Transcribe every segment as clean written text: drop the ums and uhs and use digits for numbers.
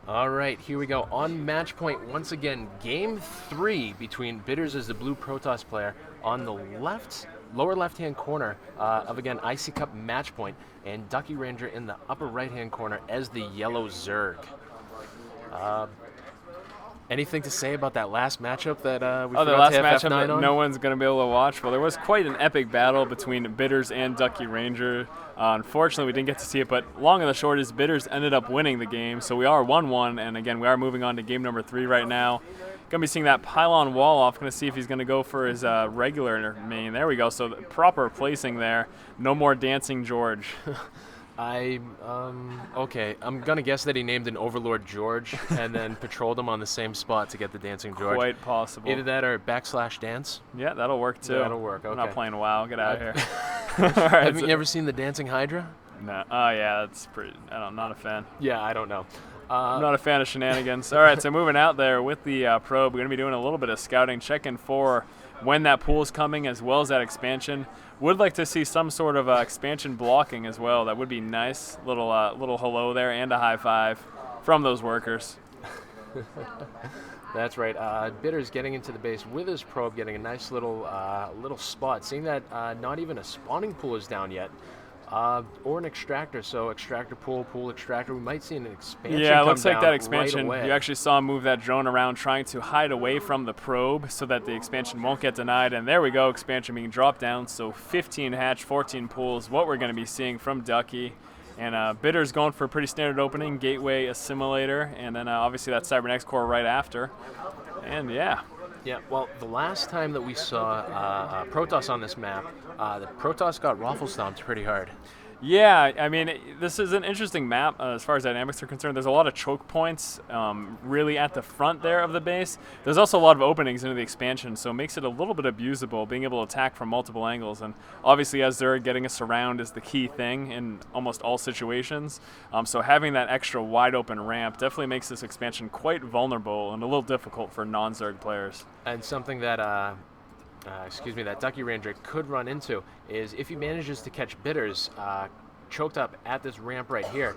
All right, here we go. On match point, once again, game 3 between Bitters as the blue Protoss player on the lower left-hand corner of, again, Icy Cup match point, and duckyRanger in the upper right-hand corner as the yellow Zerg. Anything to say about that last matchup that we the forgot last to have matchup F9 that on? no one's going to be able to watch. Well, there was quite an epic battle between Bitters and duckyRanger. Unfortunately, we didn't get to see it, but long and the short is Bitters ended up winning the game, so we are 1-1, and again, we are moving on to game number 3 right now. Going to be seeing that pylon wall off. Going to see if he's going to go for his regular main. There we go, so the proper placing there. No more Dancing George. Okay, I'm gonna guess that he named an Overlord George and then patrolled him on the same spot to get the Dancing George. Quite possible. Either that or *dance. Yeah, that'll work too. That'll work, okay. I'm not playing WoW. Get out of here. Have you ever seen the Dancing Hydra? No. Oh, yeah, that's pretty. I'm not a fan. Yeah, I don't know. I'm not a fan of shenanigans. All right, so moving out there with the probe, we're going to be doing a little bit of scouting, checking for when that pool is coming as well as that expansion. Would like to see some sort of expansion blocking as well. That would be nice. Little hello there and a high five from those workers. That's right. Bitters getting into the base with his probe, getting a nice little spot. Seeing that not even a spawning pool is down yet. Or an extractor, so extractor pool extractor. We might see an expansion. Yeah, it looks like that expansion. Right away. You actually saw him move that drone around trying to hide away from the probe so that the expansion won't get denied. And there we go, expansion being dropped down. So 15 hatch, 14 pools, what we're going to be seeing from Ducky. And Bitters going for a pretty standard opening, gateway assimilator, and then obviously that cybernetics core right after. And yeah. Yeah, well, the last time that we saw Protoss on this map, the Protoss got raffle stomped pretty hard. Yeah, I mean, this is an interesting map as far as dynamics are concerned. There's a lot of choke points really at the front there of the base. There's also a lot of openings into the expansion, so it makes it a little bit abusable, being able to attack from multiple angles. And obviously, as Zerg, getting us around is the key thing in almost all situations. So having that extra wide open ramp definitely makes this expansion quite vulnerable and a little difficult for non-Zerg players. And something that that duckyRanger could run into is if he manages to catch Bitters choked up at this ramp right here,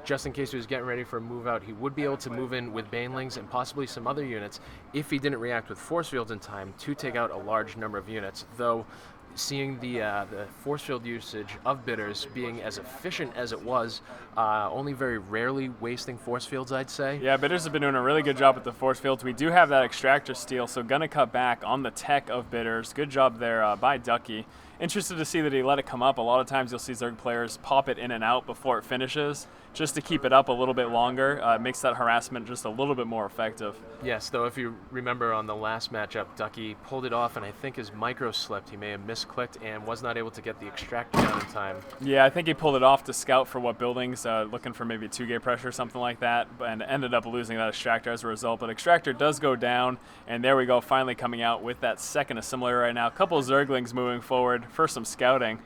just in case he was getting ready for a move out, he would be able to move in with Banelings and possibly some other units if he didn't react with force fields in time to take out a large number of units. Though seeing the force field usage of Bitters being as efficient as it was, only very rarely wasting force fields, I'd say. Yeah, Bitters has been doing a really good job with the force fields. We do have that extractor steal, so gonna cut back on the tech of Bitters. Good job there by Ducky. Interested to see that he let it come up. A lot of times you'll see Zerg players pop it in and out before it finishes, just to keep it up a little bit longer. It makes that harassment just a little bit more effective. Yes, though if you remember on the last matchup, Ducky pulled it off, and I think his micro slipped. He may have misclicked and was not able to get the extractor down in time. Yeah, I think he pulled it off to scout for what buildings, looking for maybe 2-gate pressure or something like that, and ended up losing that extractor as a result. But extractor does go down, and there we go, finally coming out with that second assimilator right now. A couple of Zerglings moving forward for some scouting.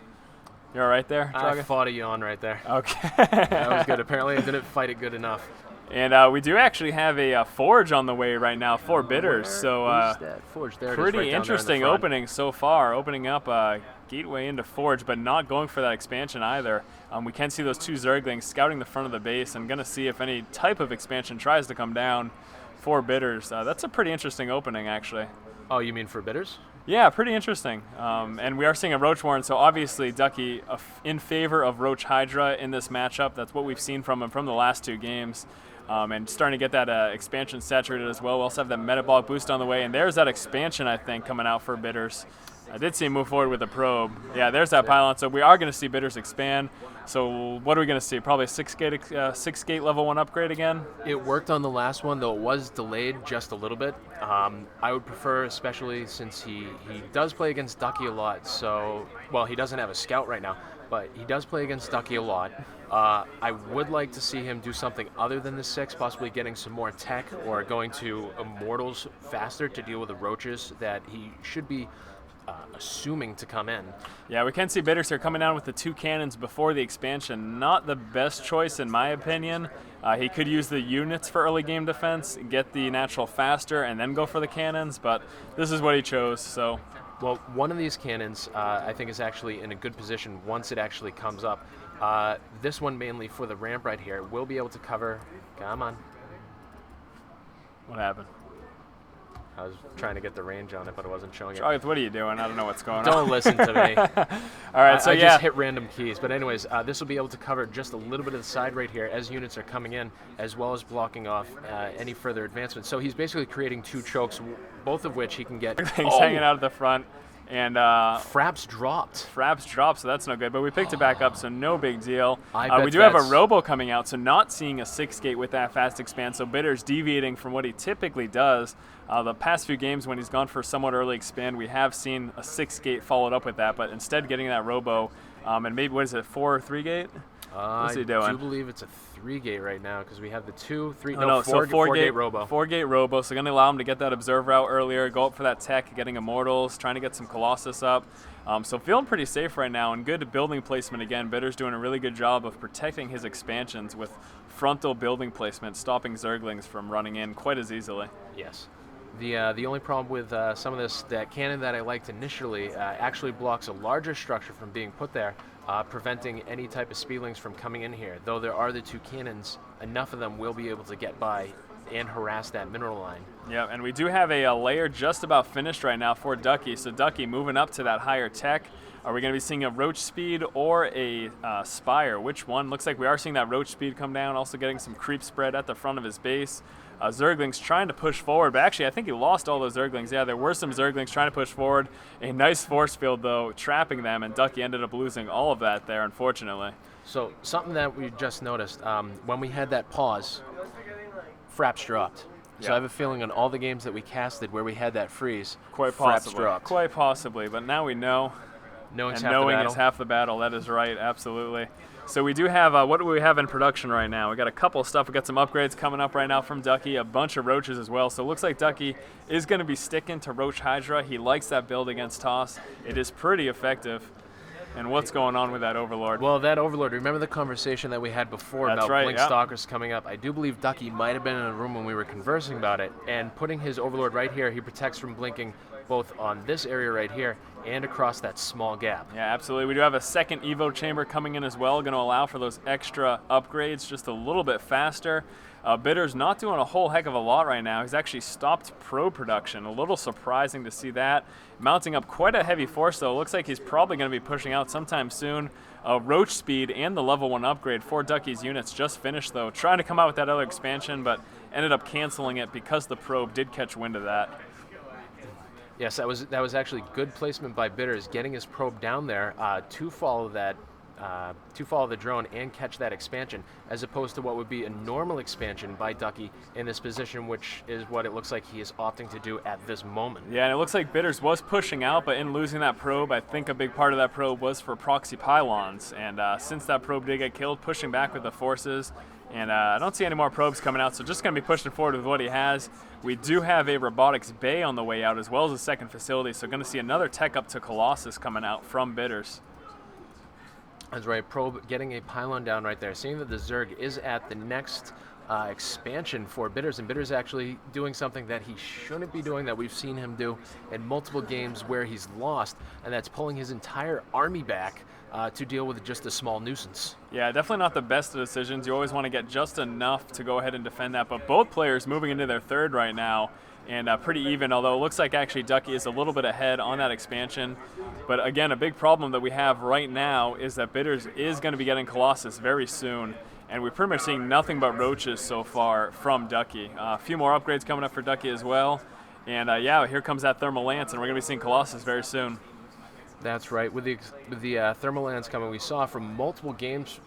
You all right there, Draga? I fought a yawn right there. Okay. That was good. Apparently I didn't fight it good enough. And we do actually have a forge on the way right now for Bitters. So that forge? There it is, pretty right down interesting there in the front. opening so far, opening up gateway into forge, but not going for that expansion either. We can see those two Zerglings scouting the front of the base and going to see if any type of expansion tries to come down for Bitters. That's a pretty interesting opening, actually. Oh, you mean for Bitters? Yeah, pretty interesting. And we are seeing a Roach Warren, so obviously Ducky in favor of Roach Hydra in this matchup. That's what we've seen from him from the last 2 games. And starting to get that expansion saturated as well. We also have that metabolic boost on the way, and there's that expansion, I think, coming out for Bitters. I did see him move forward with a probe. Yeah, there's that pylon. So we are going to see Bitters expand. So what are we going to see? Probably a 6-gate level 1 upgrade again? It worked on the last one, though it was delayed just a little bit. I would prefer, especially since he does play against Ducky a lot. So, well, he doesn't have a scout right now, but he does play against Ducky a lot. I would like to see him do something other than the 6, possibly getting some more tech or going to Immortals faster to deal with the roaches that he should be assuming to come in. Yeah, we can see Bitters here coming down with the 2 cannons before the expansion. Not the best choice in my opinion. He could use the units for early game defense, get the natural faster, and then go for the cannons, but this is what he chose, so. Well, one of these cannons I think is actually in a good position once it actually comes up. This one mainly for the ramp right here. We'll be able to cover. Come on. What happened? I was trying to get the range on it, but it wasn't showing it. What are you doing? I don't know what's going on. Don't listen to me. All right, so I yeah. just hit random keys. But anyways, this will be able to cover just a little bit of the side right here as units are coming in, as well as blocking off any further advancement. So he's basically creating 2 chokes, both of which he can get. Things hanging out at the front. And Fraps dropped. Fraps dropped, so that's no good. But we picked it back up, so no big deal. bet We do have a that's- Robo coming out, so not seeing a 6-gate with that fast expand. So Bitter's deviating from what he typically does. The past few games when he's gone for somewhat early expand, we have seen a 6-gate followed up with that, but instead getting that Robo, and maybe, what is it, 4 or 3-gate? What's he doing? I do believe it's a 3-gate right now because we have the 2, 3, Oh, no, 4-gate Robo. 4-gate Robo, so going to allow him to get that Observer out earlier, go up for that tech, getting Immortals, trying to get some Colossus up. So feeling pretty safe right now, and good building placement again. Bitter's doing a really good job of protecting his expansions with frontal building placement, stopping Zerglings from running in quite as easily. Yes. The only problem with some of this, that cannon that I liked initially actually blocks a larger structure from being put there, preventing any type of speedlings from coming in here. Though there are the 2 cannons, enough of them will be able to get by and harass that mineral line. Yeah, and we do have a layer just about finished right now for Ducky. So Ducky moving up to that higher tech. Are we going to be seeing a Roach Speed or a Spire? Which one? Looks like we are seeing that Roach Speed come down, also getting some creep spread at the front of his base. Zerglings trying to push forward, but actually I think he lost all those Zerglings. Yeah, there were some Zerglings trying to push forward. A nice force field, though, trapping them, and Ducky ended up losing all of that there, unfortunately. So something that we just noticed, when we had that pause, Fraps dropped. So Yeah. I have a feeling on all the games that we casted where we had that freeze, Quite Fraps possibly. dropped. Quite possibly, but now we know. Knowing's And half the knowing battle. is half the battle. That is right, absolutely. So we do have, what do we have in production right now? We got a couple of stuff. We got some upgrades coming up right now from Ducky, a bunch of Roaches as well. So it looks like Ducky is going to be sticking to Roach Hydra. He likes that build against Toss. It is pretty effective. And what's going on with that Overlord? Well, that Overlord, remember the conversation that we had before That's about right, Blink yeah. Stalkers coming up? I do believe Ducky might have been in a room when we were conversing about it, and putting his Overlord right here, he protects from blinking both on this area right here and across that small gap. Yeah, absolutely. We do have a second Evo chamber coming in as well, going to allow for those extra upgrades just a little bit faster. Bitter's not doing a whole heck of a lot right now. He's actually stopped probe production. A little surprising to see that. Mounting up quite a heavy force, though. Looks like he's probably going to be pushing out sometime soon. Roach Speed and the level 1 upgrade for Ducky's units just finished, though. Trying to come out with that other expansion, but ended up canceling it because the probe did catch wind of that. Yes, that was actually good placement by Bitters, getting his probe down there to follow that, to follow the drone and catch that expansion, as opposed to what would be a normal expansion by Ducky in this position, which is what it looks like he is opting to do at this moment. Yeah, and it looks like Bitters was pushing out, but in losing that probe, I think a big part of that probe was for proxy pylons. And since that probe did get killed, pushing back with the forces. And I don't see any more probes coming out, so just going to be pushing forward with what he has. We do have a robotics bay on the way out, as well as a second facility, so going to see another tech up to Colossus coming out from Bitters. That's right, probe getting a pylon down right there, seeing that the Zerg is at the next expansion for Bitters, and Bitters actually doing something that he shouldn't be doing, that we've seen him do in multiple games where he's lost, and that's pulling his entire army back to deal with just a small nuisance. Yeah, definitely not the best of decisions. You always want to get just enough to go ahead and defend that, but both players moving into their third right now, and pretty even, although it looks like actually Ducky is a little bit ahead on that expansion. But again, a big problem that we have right now is that Bitters is going to be getting Colossus very soon, and we're pretty much seeing nothing but Roaches so far from Ducky. A few more upgrades coming up for Ducky as well, and yeah, here comes that Thermal Lance, and we're going to be seeing Colossus very soon. That's right. With the Thermal Lance coming, we saw from multiple games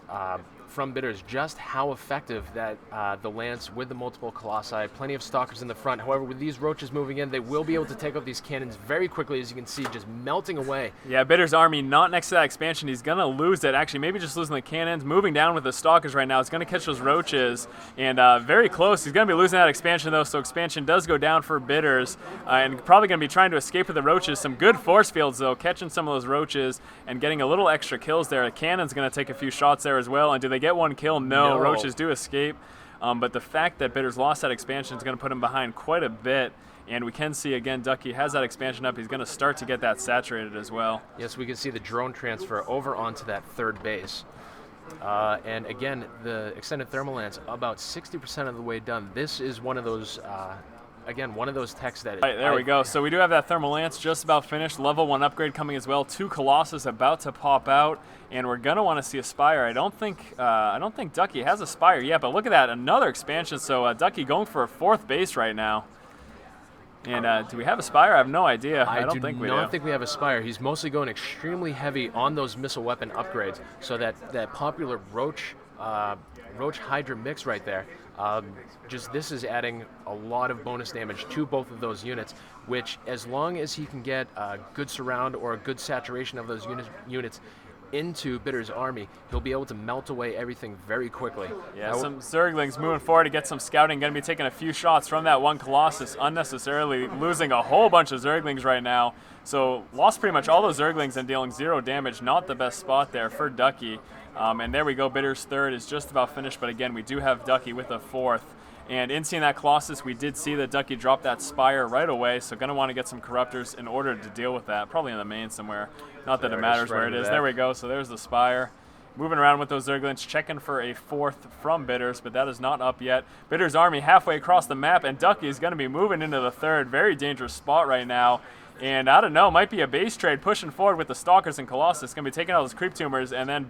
from Bitters just how effective that the Lance with the multiple Colossi, plenty of Stalkers in the front. However, with these Roaches moving in, they will be able to take out these cannons very quickly, as you can see, just melting away. Yeah, Bitters' army not next to that expansion. He's going to lose it. Actually, maybe just losing the cannons. Moving down with the Stalkers right now. It's going to catch those Roaches, and very close. He's going to be losing that expansion, though, so expansion does go down for Bitters, and probably going to be trying to escape with the Roaches. Some good force fields, though, catching some of those Roaches and getting a little extra kills there. The cannon's going to take a few shots there as well, and do they get one kill? No. Roaches do escape, but the fact that Bitters lost that expansion is going to put him behind quite a bit, and we can see, again, Ducky has that expansion up. He's going to start to get that saturated as well. Yes, we can see the drone transfer over onto that third base. And again, the extended thermal lance about 60% of the way done. This is one of those, again, one of those techs that. Right, there we go. So we do have that thermal lance just about finished. Level 1 upgrade coming as well. 2 Colossus about to pop out, and we're gonna want to see a Spire. I don't think Ducky has a Spire yet, but look at that, another expansion. So Ducky going for a 4th base right now. And do we have a Spire? I have no idea. I don't think we do. I do not think we have a Spire. He's mostly going extremely heavy on those missile weapon upgrades. So that popular Roach Hydra mix right there, just this is adding a lot of bonus damage to both of those units, which as long as he can get a good surround or a good saturation of those units into Bitter's army, he'll be able to melt away everything very quickly. Yeah, some Zerglings moving forward to get some scouting. Going to be taking a few shots from that one Colossus, unnecessarily losing a whole bunch of Zerglings right now. So lost pretty much all those Zerglings and dealing 0 damage. Not the best spot there for Ducky. And there we go, Bitter's 3rd is just about finished, but again, we do have Ducky with a 4th. And in seeing that Colossus, we did see that Ducky drop that Spire right away, so going to want to get some Corruptors in order to deal with that, probably in the main somewhere. Not that it matters where it is. There we go, so there's the Spire. Moving around with those Zerglings, checking for a 4th from Bitters, but that is not up yet. Bitters' army halfway across the map, and Ducky is going to be moving into the 3rd. Very dangerous spot right now. And I don't know, might be a base trade pushing forward with the Stalkers and Colossus. Going to be taking out those Creep Tumors, and then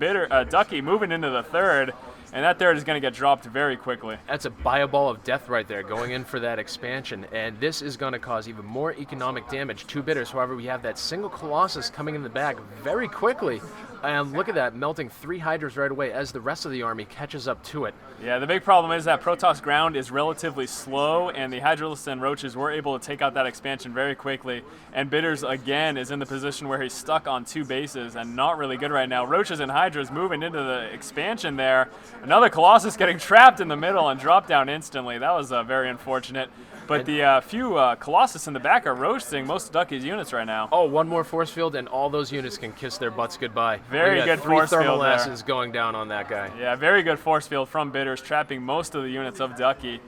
Ducky moving into the 3rd. And that 3rd is going to get dropped very quickly. That's a Bio-Ball of Death right there, going in for that expansion. And this is going to cause even more economic damage to Bitters. However, we have that single Colossus coming in the back very quickly. And look at that, melting 3 Hydras right away as the rest of the army catches up to it. Yeah, the big problem is that Protoss ground is relatively slow, and the Hydralisks and Roaches were able to take out that expansion very quickly. And Bitters, again, is in the position where he's stuck on 2 bases and not really good right now. Roaches and Hydras moving into the expansion there. Another Colossus getting trapped in the middle and dropped down instantly. That was very unfortunate. But the few Colossus in the back are roasting most of Ducky's units right now. Oh, one more force field, and all those units can kiss their butts goodbye. Very good force field there. 3 thermal lances going down on that guy. Yeah, very good force field from Bitters, trapping most of the units of Ducky.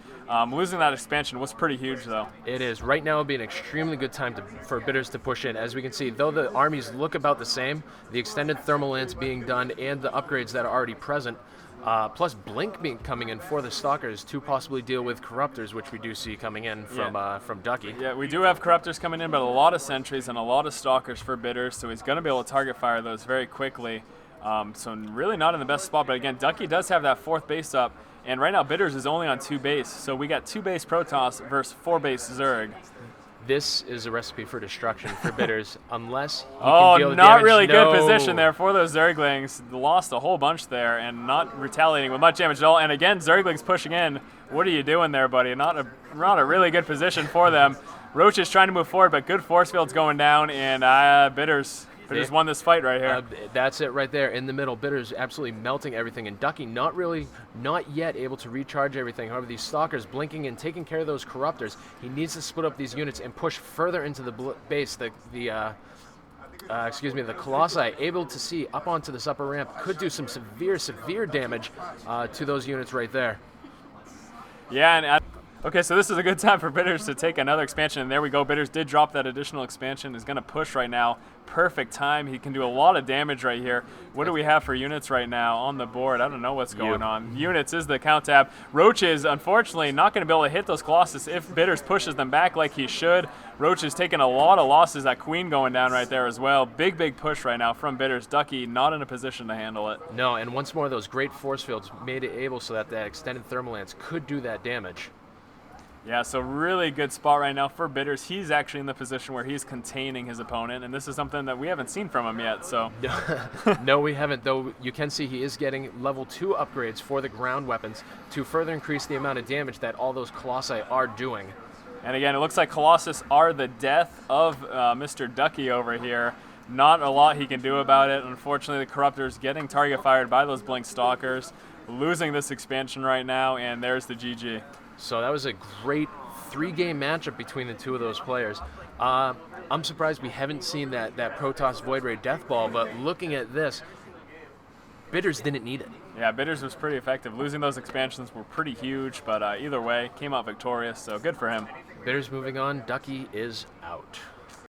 Losing that expansion was pretty huge, though. It is. Right now would be an extremely good time for Bitters to push in. As we can see, though the armies look about the same, the extended thermal lance being done and the upgrades that are already present, plus Blink coming in for the Stalkers to possibly deal with Corruptors, which we do see coming in from Ducky. Yeah, we do have Corruptors coming in, but a lot of Sentries and a lot of Stalkers for Bitters, so he's going to be able to target fire those very quickly. So really not in the best spot, but again, Ducky does have that 4th base up, and right now Bitters is only on 2 base, so we got 2 base Protoss versus 4 base Zerg. This is a recipe for destruction for Bitters, unless he can deal not damage. Really good position there for those Zerglings. Lost a whole bunch there and not retaliating with much damage at all. And again, Zerglings pushing in. What are you doing there, buddy? Not a really good position for them. Roach is trying to move forward, but good force field's going down, and Bitters won this fight right here. That's it right there in the middle. Bitters absolutely melting everything, and Ducky not yet able to recharge everything. However, these Stalkers blinking and taking care of those Corruptors. He needs to split up these units and push further into the base. The Colossi able to see up onto this upper ramp could do some severe damage to those units right there. Yeah, and okay, so this is a good time for Bitters to take another expansion, and there we go. Bitters did drop that additional expansion, is going to push right now. Perfect time. He can do a lot of damage right here. What do we have for units right now on the board? I don't know what's going on. Units is the count tab. Roach is, unfortunately, not going to be able to hit those Colossus if Bitters pushes them back like he should. Roach is taking a lot of losses. That Queen going down right there as well. Big push right now from Bitters. Ducky not in a position to handle it. No, and once more, those great force fields made it able so that extended thermal lance could do that damage. Yeah, so really good spot right now for Bitters. He's actually in the position where he's containing his opponent, and this is something that we haven't seen from him yet. So no, we haven't, though you can see he is getting level 2 upgrades for the ground weapons to further increase the amount of damage that all those Colossi are doing. And again, it looks like Colossus are the death of Mr. Ducky over here. Not a lot he can do about it. Unfortunately, the Corruptors getting target fired by those Blink Stalkers, losing this expansion right now, and there's the GG. So that was a great 3-game matchup between the two of those players. I'm surprised we haven't seen that Protoss Void Ray Death Ball, but looking at this, Bitters didn't need it. Yeah, Bitters was pretty effective. Losing those expansions were pretty huge, but either way, came out victorious, so good for him. Bitters moving on. Ducky is out.